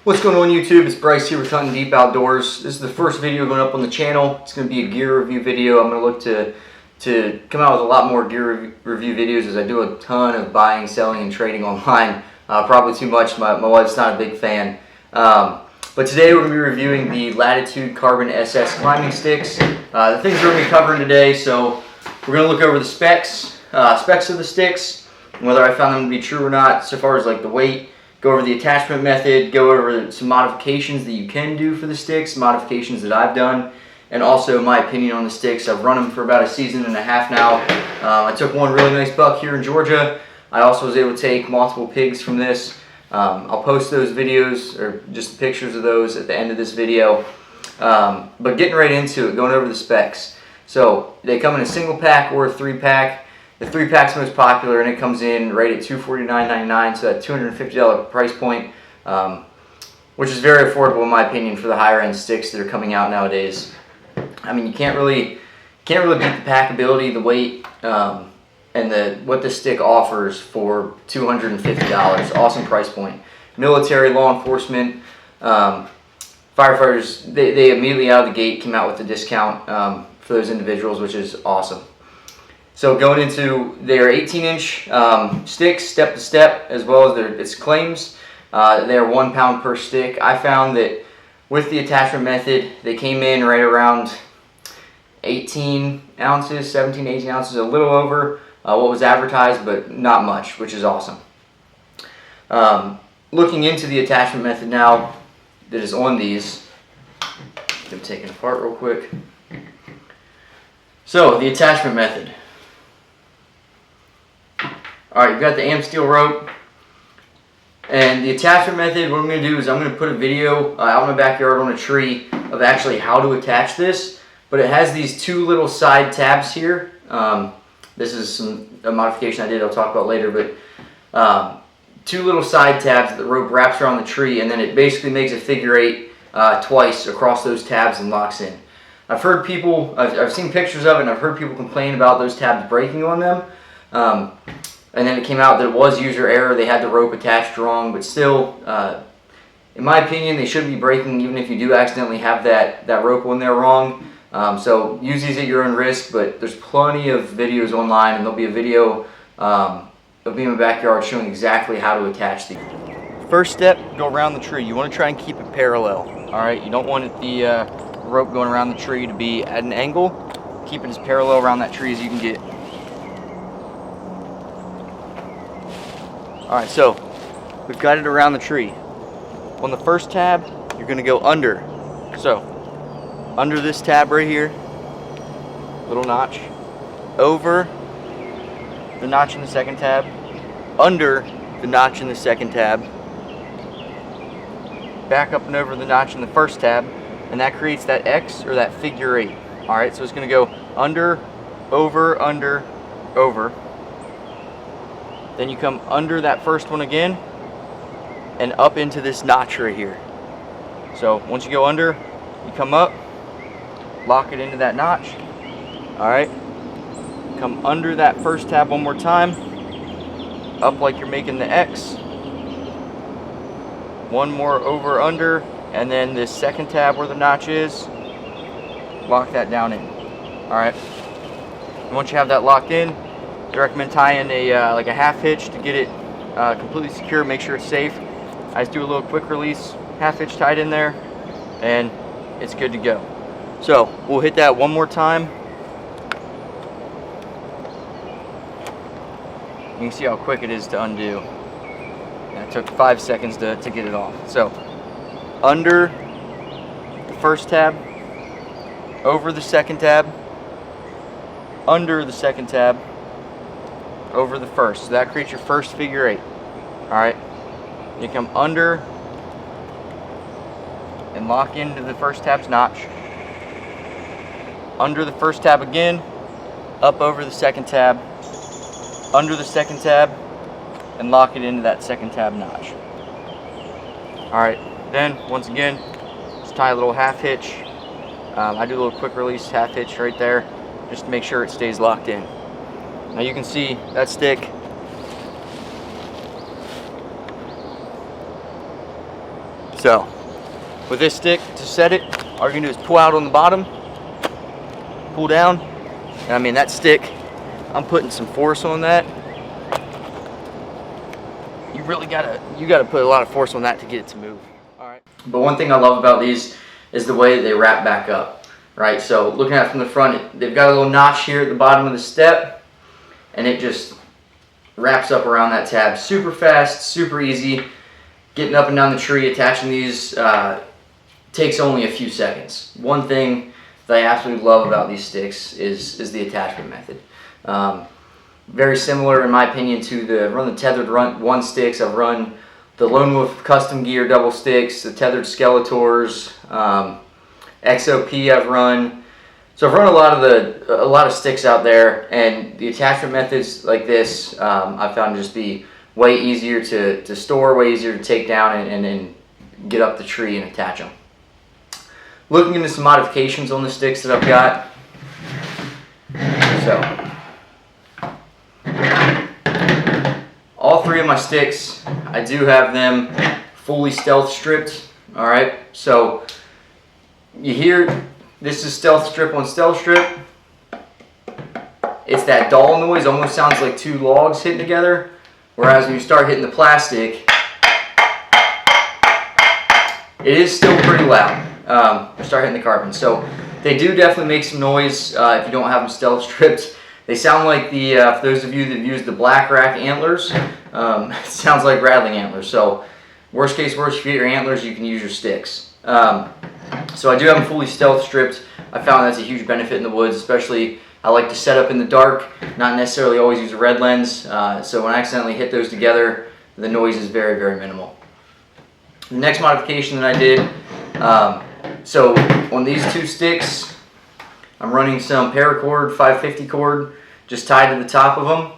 What's going on YouTube? It's Bryce here with Hunting Deep Outdoors. This is the first video going up on the channel. It's going to be a gear review video. I'm going to look to come out with a lot more gear review videos as I do a ton of buying, selling, and trading online. Probably too much. My wife's not a big fan. But today we're going to be reviewing the Latitude Carbon SS climbing sticks. The things we're going to be covering today, so we're going to look over the specs of the sticks, and whether I found them to be true or not, so far as like the weight. Go over the attachment method, go over some modifications that you can do for the sticks, modifications that I've done, and also my opinion on the sticks. I've run them for about a season and a half now. I took one really nice buck here in Georgia. I also was able to take multiple pigs from this. I'll post those videos, or just pictures of those, at the end of this video. But getting right into it, going over the specs. So they come in a single pack or a 3-pack. The 3-pack's most popular, and it comes in right at $249.99, so that $250 price point, which is very affordable in my opinion for the higher end sticks that are coming out nowadays. I mean, you can't really beat the packability, the weight, and what the stick offers for $250. Awesome price point. Military, law enforcement, firefighters, they immediately out of the gate came out with a discount for those individuals, which is awesome. So going into their 18-inch sticks, step to step, as well as its claims, they're 1 pound per stick. I found that with the attachment method, they came in right around 18 ounces, 17, 18 ounces, a little over what was advertised, but not much, which is awesome. Looking into the attachment method now that is on these, get them taken apart real quick. So the attachment method. Alright, you've got the AM steel rope, and the attachment method, what I'm going to do is I'm going to put a video out in my backyard on a tree of actually how to attach this, but it has these 2 little side tabs here. This is a modification I did, I'll talk about later, but 2 little side tabs that the rope wraps around the tree, and then it basically makes a figure 8 twice across those tabs and locks in. I've heard people, I've seen pictures of it, and I've heard people complain about those tabs breaking on them. And then it came out that it was user error. They had the rope attached wrong, but still, in my opinion, they shouldn't be breaking even if you do accidentally have that rope on there wrong. So use these at your own risk, but there's plenty of videos online, and there'll be a video of me in my backyard showing exactly how to attach these. First step, go around the tree. You want to try and keep it parallel. Alright, you don't want the rope going around the tree to be at an angle. Keep it as parallel around that tree as you can get. Alright, so we've got it around the tree. On the first tab, you're going to go under. So, under this tab right here, little notch, over the notch in the second tab, under the notch in the second tab, back up and over the notch in the first tab, and that creates that X, or that figure 8. Alright, so it's going to go under, over, under, over. Then you come under that first one again and up into this notch right here. So once you go under, you come up, lock it into that notch. Alright, come under that first tab one more time, up like you're making the X, one more over, under, and then this second tab where the notch is, lock that down in. Alright, and once you have that locked in, I recommend tying like a half hitch to get it completely secure, make sure it's safe. I just do a little quick release, half hitch tied in there, and it's good to go. So we'll hit that one more time. You can see how quick it is to undo. And it took 5 seconds to get it off. So under the first tab, over the second tab, under the second tab, over the first. So that creates your first figure 8. Alright, you come under and lock into the first tab's notch, under the first tab again, up over the second tab, under the second tab, and lock it into that second tab notch. Alright, then once again, just tie a little half hitch. I do a little quick release half hitch right there just to make sure it stays locked in. Now you can see that stick So with this stick, to set it, all you're gonna do is pull out on the bottom, pull down, and I mean that stick, I'm putting some force on that. You really gotta put a lot of force on that to get it to move. All right. But one thing I love about these is the way they wrap back up, right? So looking at it from the front, they've got a little notch here at the bottom of the step, and it just wraps up around that tab super fast, super easy. Getting up and down the tree, attaching these takes only a few seconds. One thing that I absolutely love about these sticks is the attachment method. Very similar, in my opinion, to the tethered one sticks. I've run the Lone Wolf custom gear double sticks, the tethered Skeletors, XOP I've run. So I've run a lot of sticks out there, and the attachment methods like this I found to just be way easier to store, way easier to take down and then get up the tree and attach them. Looking into some modifications on the sticks that I've got. So all three of my sticks, I do have them fully stealth stripped. All right, so you hear this is stealth strip on stealth strip. It's that dull noise, almost sounds like two logs hitting together. Whereas when you start hitting the plastic, it is still pretty loud. Start hitting the carbon. So they do definitely make some noise if you don't have them stealth stripped. They sound like for those of you that used the black rack antlers, it sounds like rattling antlers. So worst case worst, if you get your antlers, you can use your sticks. So I do have them fully stealth stripped. I found that's a huge benefit in the woods, especially I like to set up in the dark, not necessarily always use a red lens. So when I accidentally hit those together, the noise is very, very minimal. The next modification that I did, so on these two sticks, I'm running some paracord 550 cord just tied to the top of them.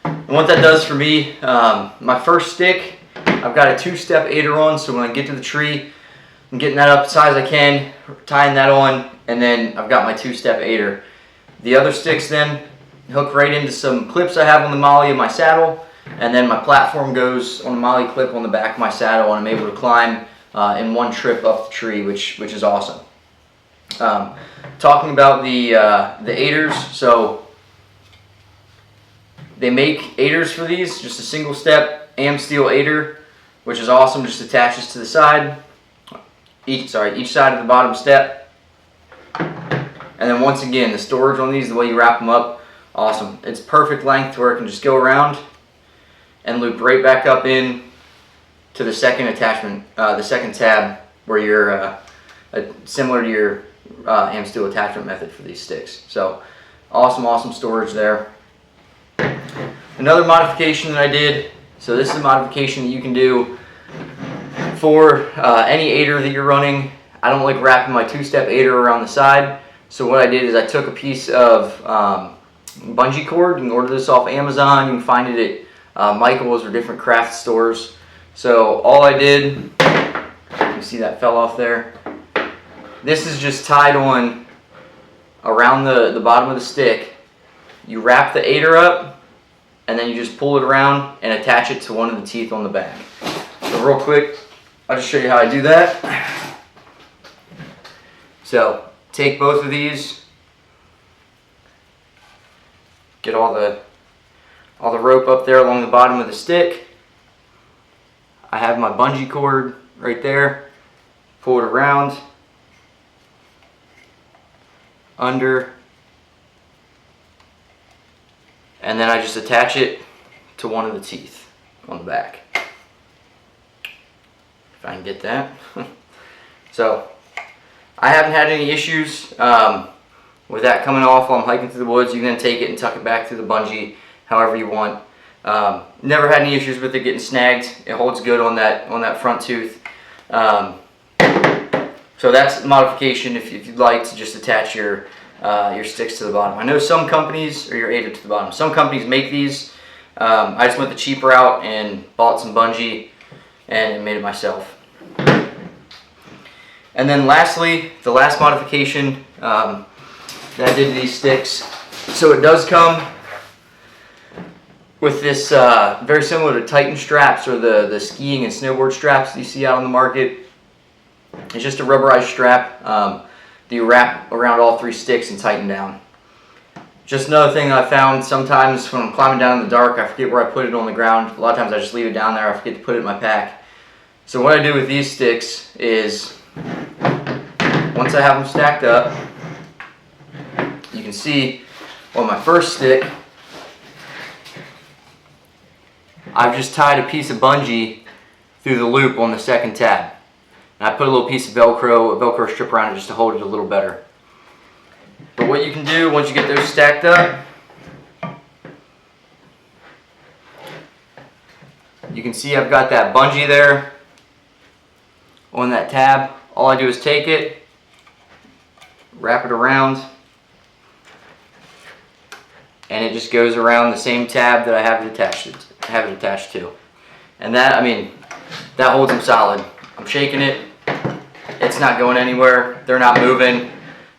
And what that does for me, my first stick, I've got a two-step aider on, so when I get to the tree, I'm getting that up as high as I can, tying that on, and then I've got my two-step aider. The other sticks then hook right into some clips I have on the molly of my saddle, and then my platform goes on a molly clip on the back of my saddle, and I'm able to climb in one trip up the tree, which is awesome. Talking about the aiders, so they make aiders for these, just a single step AM steel aider, which is awesome, just attaches to the side, each side of the bottom step. And then once again, the storage on these, the way you wrap them up, awesome. It's perfect length to where it can just go around and loop right back up in to the second attachment, the second tab, where you're similar to your AM steel attachment method for these sticks. So awesome, awesome storage there. Another modification that I did, so this is a modification that you can do for any aider that you're running. I don't like wrapping my two-step aider around the side. So what I did is I took a piece of bungee cord. You can order this off Amazon. You can find it at Michael's or different craft stores. So all I did, you see that fell off there. This is just tied on around the bottom of the stick. You wrap the aider up, and then you just pull it around and attach it to one of the teeth on the back. So real quick, I'll just show you how I do that. So take both of these, get all the rope up there along the bottom of the stick. I have my bungee cord right there, pull it around, under, and then I just attach it to one of the teeth on the back. If I can get that. So I haven't had any issues with that coming off while I'm hiking through the woods. You can then take it and tuck it back through the bungee however you want. Never had any issues with it getting snagged. It holds good on that front tooth. So that's a modification if you'd like to just attach your sticks to the bottom. I know some companies, or your aider to the bottom, some companies make these. I just went the cheap route and bought some bungee and made it myself. And then lastly, the last modification that I did to these sticks. So it does come with this very similar to Titan straps or the skiing and snowboard straps that you see out on the market. It's just a rubberized strap that you wrap around all 3 sticks and tighten down. Just another thing that I found, sometimes when I'm climbing down in the dark, I forget where I put it on the ground. A lot of times I just leave it down there, I forget to put it in my pack. So what I do with these sticks is, once I have them stacked up, you can see on my first stick, I've just tied a piece of bungee through the loop on the second tab. And I put a little piece of Velcro, a Velcro strip around it just to hold it a little better. But what you can do once you get those stacked up, you can see I've got that bungee there on that tab. All I do is take it, wrap it around, and it just goes around the same tab that I have it attached to. And that, I mean, that holds them solid. I'm shaking it, it's not going anywhere, they're not moving.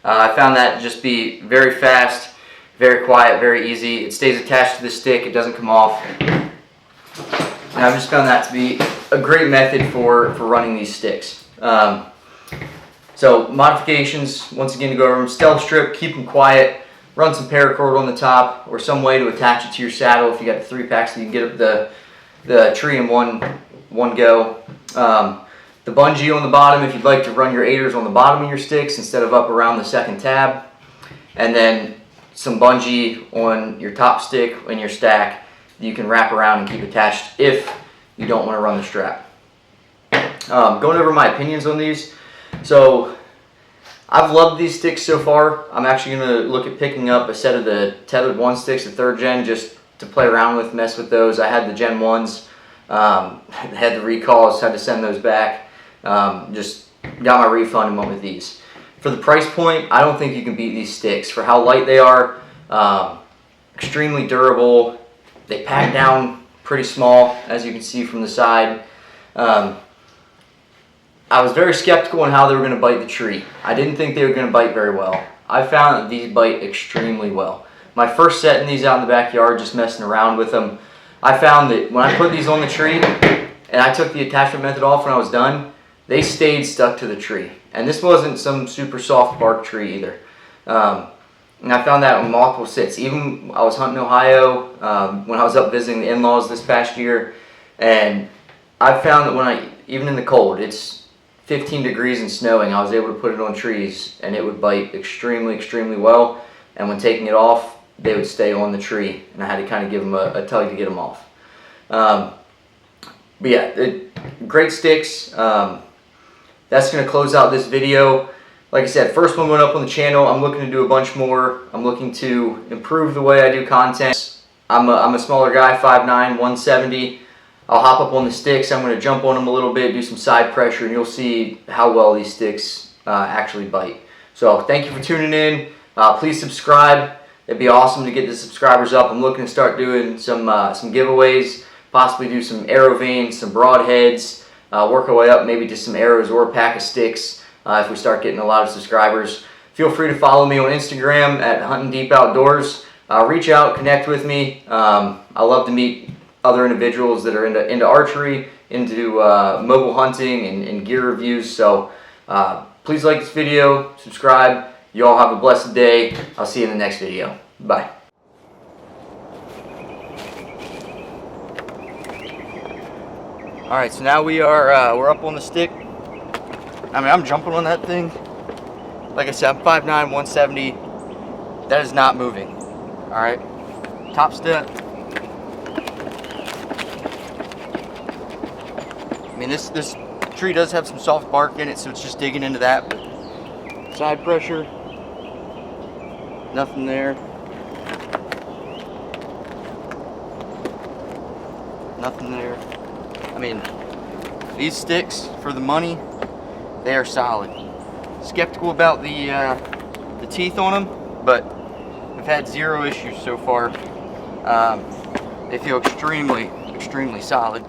I found that to just be very fast, very quiet, very easy. It stays attached to the stick, it doesn't come off. And I've just found that to be a great method for running these sticks. So modifications, once again, to go over them: stealth strip, keep them quiet, run some paracord on the top or some way to attach it to your saddle if you got the 3 packs so you can get up the tree in one go. The bungee on the bottom if you'd like to run your aiders on the bottom of your sticks instead of up around the second tab. And then some bungee on your top stick in your stack that you can wrap around and keep attached if you don't want to run the strap. Going over my opinions on these. So I've loved these sticks so far. I'm actually going to look at picking up a set of the Tethered 1 sticks, the 3rd gen, just to play around with, mess with those. I had the Gen 1s, had the recalls, had to send those back. Just got my refund and went with these. For the price point, I don't think you can beat these sticks. For how light they are, extremely durable. They pack down pretty small, as you can see from the side. I was very skeptical on how they were going to bite the tree. I didn't think they were going to bite very well. I found that these bite extremely well. My first setting these out in the backyard, just messing around with them, I found that when I put these on the tree and I took the attachment method off when I was done, they stayed stuck to the tree. And this wasn't some super soft bark tree either. And I found that on multiple sits. Even I was hunting Ohio when I was up visiting the in-laws this past year, and I found that even in the cold, it's 15 degrees and snowing, I was able to put it on trees and it would bite extremely, extremely well. And when taking it off, they would stay on the tree, and I had to kind of give them a tug to get them off. But yeah, great sticks. That's going to close out this video. Like I said, first one going up on the channel. I'm looking to do a bunch more. I'm looking to improve the way I do content. I'm a smaller guy, 5'9", 170. I'll hop up on the sticks. I'm going to jump on them a little bit, do some side pressure, and you'll see how well these sticks actually bite. So thank you for tuning in. Please subscribe. It'd be awesome to get the subscribers up. I'm looking to start doing some giveaways, possibly do some arrow veins, some broadheads, work our way up maybe to some arrows or a pack of sticks if we start getting a lot of subscribers. Feel free to follow me on Instagram at Hunting Deep Outdoors. Reach out, connect with me. I love to meet other individuals that are into archery, into mobile hunting and gear reviews. So please like this video, subscribe. You all have a blessed day. I'll see you in the next video. Bye. All right, so now we're up on the stick. I mean, I'm jumping on that thing. Like I said, I'm 5'9", 170. That is not moving. All right, top step. I mean, this tree does have some soft bark in it, so it's just digging into that. But side pressure, nothing there. Nothing there. I mean, these sticks, for the money, they are solid. Skeptical about the teeth on them, but I've had 0 issues so far. They feel extremely, extremely solid.